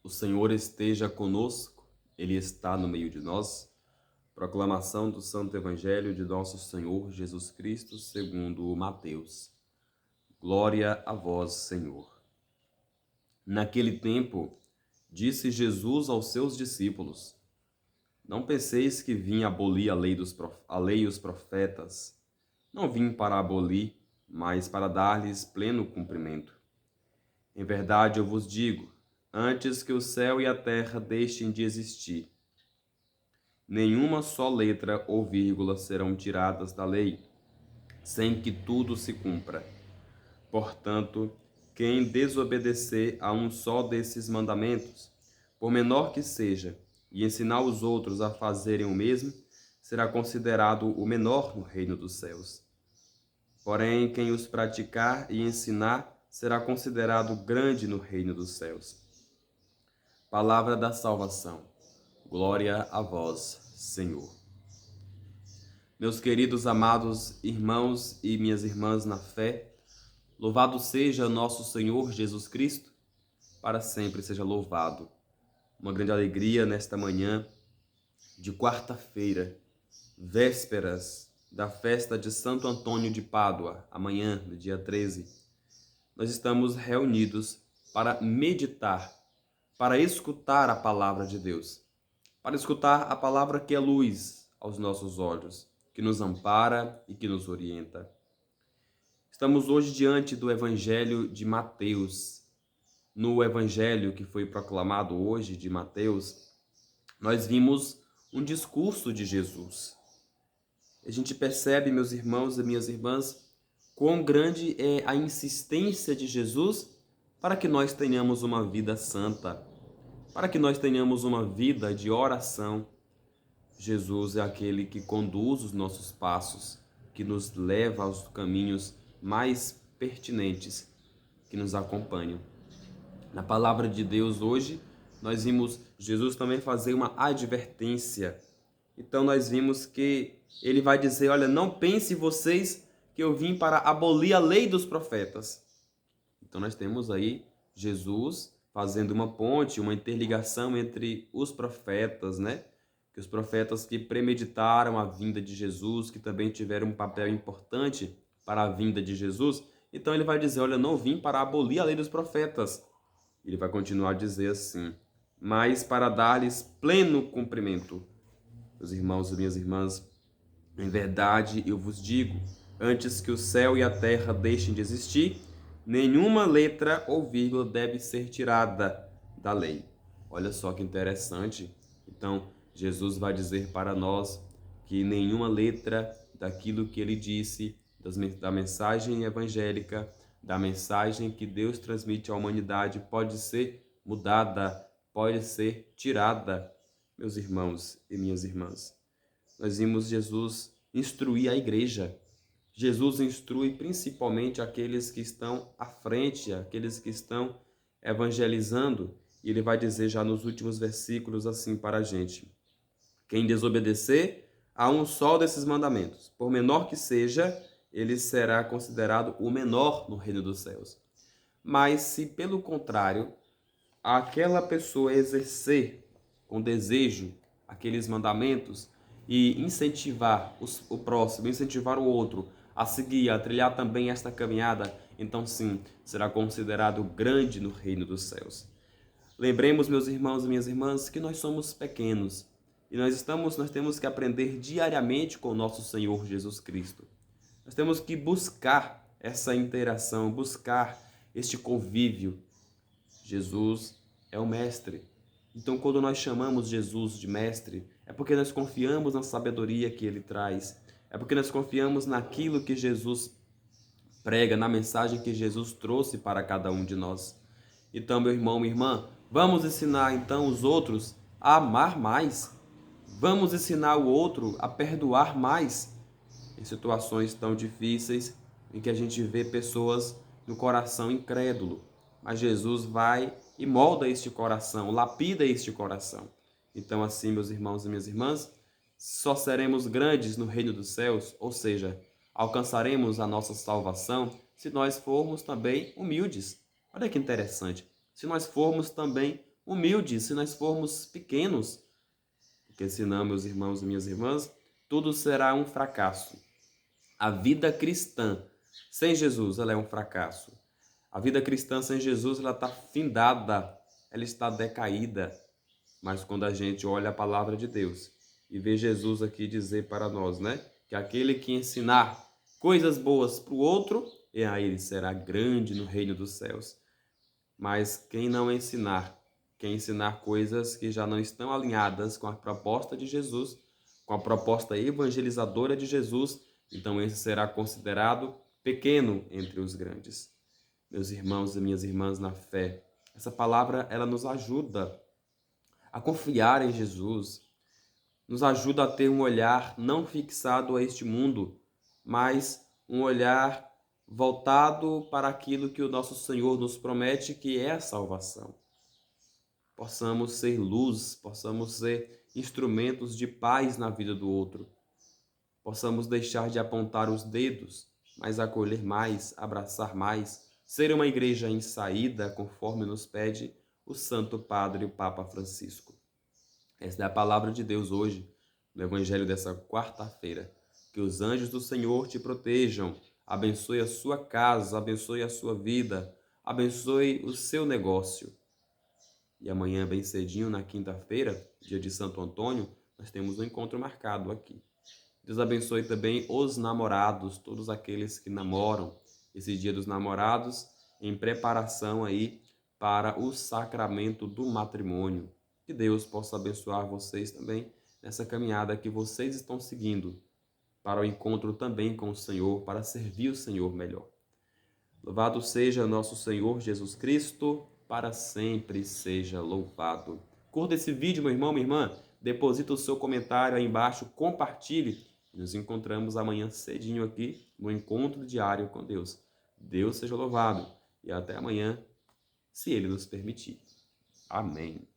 O Senhor esteja conosco, Ele está no meio de nós. Proclamação do Santo Evangelho de nosso Senhor Jesus Cristo, segundo Mateus. Glória a vós, Senhor. Naquele tempo, disse Jesus aos seus discípulos: Não penseis que vim abolir a lei e os profetas. Não vim para abolir, mas para dar-lhes pleno cumprimento. Em verdade eu vos digo, antes que o céu e a terra deixem de existir, nenhuma só letra ou vírgula serão tiradas da lei, sem que tudo se cumpra. Portanto, quem desobedecer a um só desses mandamentos, por menor que seja, e ensinar os outros a fazerem o mesmo, será considerado o menor no reino dos céus. Porém, quem os praticar e ensinar será considerado grande no reino dos céus. Palavra da salvação. Glória a vós, Senhor. Meus queridos amados irmãos e minhas irmãs na fé, louvado seja nosso Senhor Jesus Cristo, para sempre seja louvado. Uma grande alegria nesta manhã de quarta-feira, vésperas da festa de Santo Antônio de Pádua, amanhã, no dia 13. Nós estamos reunidos para meditar, para escutar a palavra de Deus, para escutar a palavra que é luz aos nossos olhos, que nos ampara e que nos orienta. Estamos hoje diante do Evangelho de Mateus. No Evangelho que foi proclamado hoje de Mateus, nós vimos um discurso de Jesus. A gente percebe, meus irmãos e minhas irmãs, quão grande é a insistência de Jesus para que nós tenhamos uma vida santa, para que nós tenhamos uma vida de oração. Jesus é aquele que conduz os nossos passos, que nos leva aos caminhos mais pertinentes, que nos acompanham. Na palavra de Deus hoje, nós vimos Jesus também fazer uma advertência. Então nós vimos que ele vai dizer, olha, não pense vocês que eu vim para abolir a lei dos profetas. Então nós temos aí Jesus fazendo uma ponte, uma interligação entre os profetas, né? Que os profetas que premeditaram a vinda de Jesus, que também tiveram um papel importante para a vinda de Jesus. Então ele vai dizer, olha, não vim para abolir a lei dos profetas. Ele vai continuar a dizer assim, mas para dar-lhes pleno cumprimento. Meus irmãos e minhas irmãs, em verdade eu vos digo, antes que o céu e a terra deixem de existir, nenhuma letra ou vírgula deve ser tirada da lei. Olha só que interessante. Então, Jesus vai dizer para nós que nenhuma letra daquilo que ele disse, da mensagem evangélica, da mensagem que Deus transmite à humanidade, pode ser mudada, pode ser tirada, meus irmãos e minhas irmãs. Nós vimos Jesus instruir a igreja. Jesus instrui principalmente aqueles que estão à frente, aqueles que estão evangelizando. E ele vai dizer já nos últimos versículos assim para a gente: quem desobedecer a um só desses mandamentos, por menor que seja, ele será considerado o menor no reino dos céus. Mas se, pelo contrário, aquela pessoa exercer com desejo aqueles mandamentos e incentivar o próximo, incentivar o outro a seguir, a trilhar também esta caminhada, então sim, será considerado grande no reino dos céus. Lembremos, meus irmãos e minhas irmãs, que nós somos pequenos e nós temos que aprender diariamente com o nosso Senhor Jesus Cristo. Nós temos que buscar essa interação, buscar este convívio. Jesus é o Mestre. Então, quando nós chamamos Jesus de Mestre, é porque nós confiamos na sabedoria que Ele traz, é porque nós confiamos naquilo que Jesus prega, na mensagem que Jesus trouxe para cada um de nós. Então, meu irmão, minha irmã, vamos ensinar então os outros a amar mais. Vamos ensinar o outro a perdoar mais em situações tão difíceis em que a gente vê pessoas no coração incrédulo. Mas Jesus vai e molda este coração, lapida este coração. Então, assim, meus irmãos e minhas irmãs, só seremos grandes no reino dos céus, ou seja, alcançaremos a nossa salvação se nós formos também humildes. Olha que interessante. Se nós formos também humildes, se nós formos pequenos, porque senão, meus irmãos e minhas irmãs, tudo será um fracasso. A vida cristã sem Jesus, ela é um fracasso. A vida cristã sem Jesus, ela está findada, ela está decaída. Mas quando a gente olha a palavra de Deus e vê Jesus aqui dizer para nós, né, que aquele que ensinar coisas boas para o outro, e aí ele será grande no reino dos céus. Mas quem não ensinar, quem ensinar coisas que já não estão alinhadas com a proposta de Jesus, com a proposta evangelizadora de Jesus, então esse será considerado pequeno entre os grandes. Meus irmãos e minhas irmãs na fé, essa palavra ela nos ajuda a confiar em Jesus, nos ajuda a ter um olhar não fixado a este mundo, mas um olhar voltado para aquilo que o nosso Senhor nos promete, que é a salvação. Possamos ser luz, possamos ser instrumentos de paz na vida do outro. Possamos deixar de apontar os dedos, mas acolher mais, abraçar mais, ser uma igreja em saída, conforme nos pede o Santo Padre, o Papa Francisco. Esta é a palavra de Deus hoje, no Evangelho dessa quarta-feira. Que os anjos do Senhor te protejam, abençoe a sua casa, abençoe a sua vida, abençoe o seu negócio. E amanhã, bem cedinho, na quinta-feira, dia de Santo Antônio, nós temos um encontro marcado aqui. Deus abençoe também os namorados, todos aqueles que namoram. Esse dia dos namorados, em preparação aí para o sacramento do matrimônio. Que Deus possa abençoar vocês também nessa caminhada que vocês estão seguindo para o encontro também com o Senhor, para servir o Senhor melhor. Louvado seja nosso Senhor Jesus Cristo, para sempre seja louvado. Curta esse vídeo, meu irmão, minha irmã, deposita o seu comentário aí embaixo, compartilhe. Nos encontramos amanhã cedinho aqui no encontro diário com Deus. Deus seja louvado e até amanhã, se Ele nos permitir. Amém.